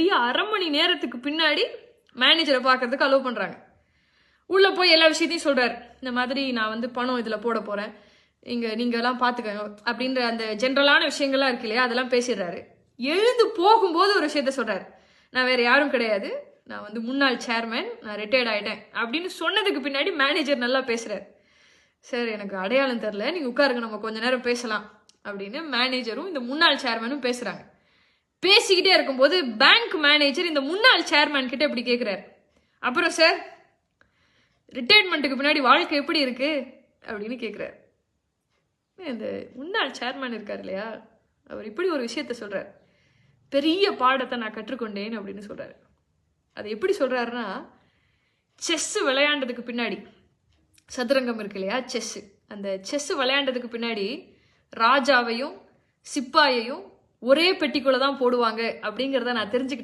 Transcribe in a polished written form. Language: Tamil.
1/2 மணி நேரத்துக்கு பின்னாடி மேனேஜரை பார்க்கறதுக்கு அலோவ் பண்றாங்க. உள்ள போய் எல்லா விஷயத்தையும் சொல்றாரு. இந்த மாதிரி நான் வந்து பணம் இதுல போட போறேன், நீங்க எல்லாம் பாத்துக்கங்க அப்படின்ற அந்த ஜென்ரலான விஷயங்கள்லாம் இருக்கு இல்லையா, அதெல்லாம் பேசிடுறாரு. எழுந்து போகும்போது ஒரு விஷயத்த சொல்றாரு. நான் வேற யாரும் கிடையாது, நான் வந்து முன்னாள் சேர்மேன், நான் ரிட்டையர்ட் ஆயிட்டேன் அப்படின்னு சொன்னதுக்கு பின்னாடி மேனேஜர் நல்லா பேசுறாரு. சார் எனக்கு அடையாளம் தெரியல, நீங்க உட்காருங்க, நம்ம கொஞ்ச நேரம் பேசலாம் அப்படின்னு மேனேஜரும் இந்த முன்னாள் சேர்மேனும் பேசுறாங்க. பேசிக்கிட்டே இருக்கும்போது பேங்க் மேனேஜர் இந்த முன்னாள் சேர்மேன் கிட்ட இப்படி கேட்கிறாரு, அப்புறம் சார் ரிட்டையர்மெண்ட்டுக்கு பின்னாடி வாழ்க்கை எப்படி இருக்கு அப்படின்னு கேட்கிறாரு. இந்த முன்னாள் சேர்மேன் இருக்கார் இல்லையா, அவர் இப்படி ஒரு விஷயத்த சொல்றாரு, பெரிய பாடத்தை நான் கற்றுக்கொண்டேன் அப்படின்னு சொல்றாரு. அது எப்படி சொல்றாருன்னா, செஸ் விளையாண்டதுக்கு பின்னாடி, சதுரங்கம் இருக்கு இல்லையா, செஸ், அந்த செஸ் விளையாண்டதுக்கு பின்னாடி ராஜாவையும் சிப்பாயையும் ஒரே பெட்டிக்குள்ள தான் போடுவாங்க அப்படிங்கிறத நான் தெரிஞ்சுக்கிட்டேன்.